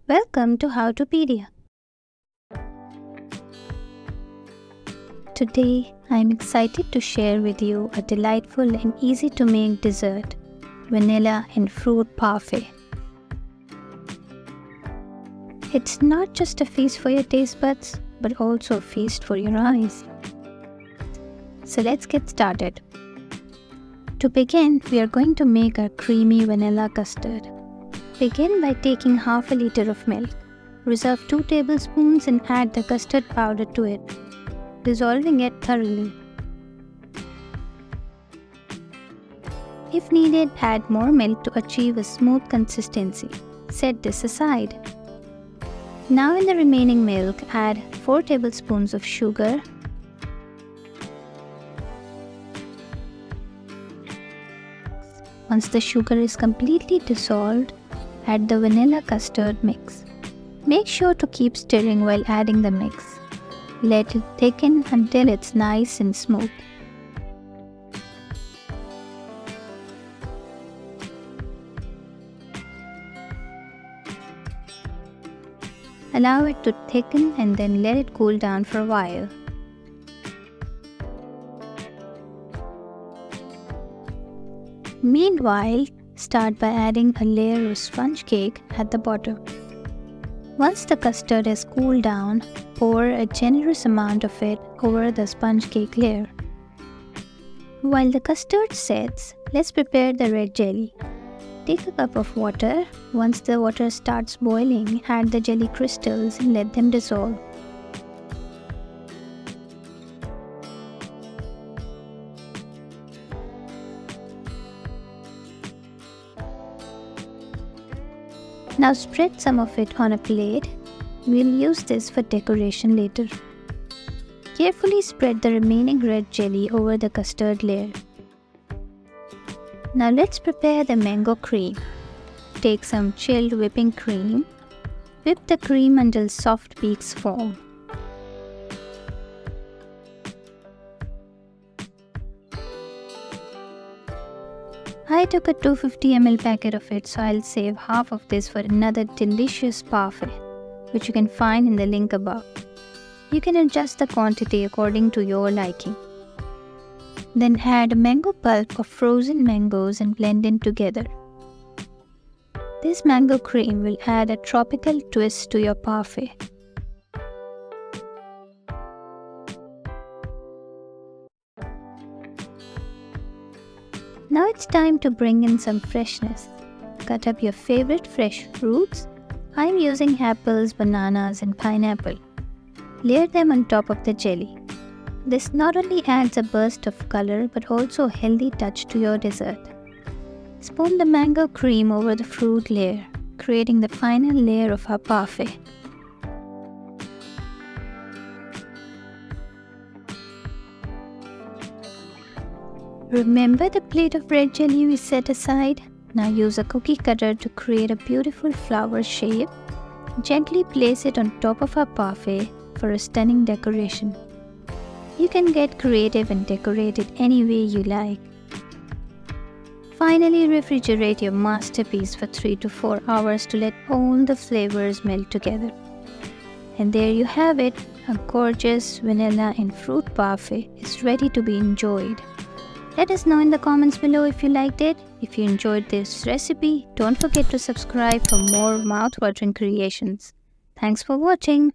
Welcome to Howtopedia. Today, I am excited to share with you a delightful and easy to make dessert, Vanilla and Fruit Parfait. It's not just a feast for your taste buds, but also a feast for your eyes. So let's get started. To begin, we are going to make a creamy vanilla custard. Begin by taking half a liter of milk. Reserve 2 tablespoons and add the custard powder to it, dissolving it thoroughly. If needed, add more milk to achieve a smooth consistency. Set this aside. Now in the remaining milk, add 4 tablespoons of sugar, Once the sugar is completely dissolved, add the vanilla custard mix. Make sure to keep stirring while adding the mix. Let it thicken until it's nice and smooth. Allow it to thicken and then let it cool down for a while. Meanwhile, start by adding a layer of sponge cake at the bottom. Once the custard has cooled down, pour a generous amount of it over the sponge cake layer. While the custard sets, let's prepare the red jelly. Take a cup of water. Once the water starts boiling, add the jelly crystals and let them dissolve. Now spread some of it on a plate. We'll use this for decoration later. Carefully spread the remaining red jelly over the custard layer. Now let's prepare the mango cream. Take some chilled whipping cream. Whip the cream until soft peaks form. I took a 250 ml packet of it, so I'll save half of this for another delicious parfait, which you can find in the link above. You can adjust the quantity according to your liking. Then add mango pulp of frozen mangoes and blend in together. This mango cream will add a tropical twist to your parfait. Now it's time to bring in some freshness. Cut up your favorite fresh fruits. I'm using apples, bananas and pineapple. Layer them on top of the jelly. This not only adds a burst of color but also a healthy touch to your dessert. Spoon the mango cream over the fruit layer, creating the final layer of our parfait. Remember the plate of red jelly we set aside? Now use a cookie cutter to create a beautiful flower shape. Gently place it on top of our parfait for a stunning decoration. You can get creative and decorate it any way you like. Finally, refrigerate your masterpiece for 3 to 4 hours to let all the flavors melt together. And there you have it, a gorgeous vanilla and fruit parfait is ready to be enjoyed. Let us know in the comments below if you liked it. If you enjoyed this recipe, don't forget to subscribe for more mouth-watering creations. Thanks for watching.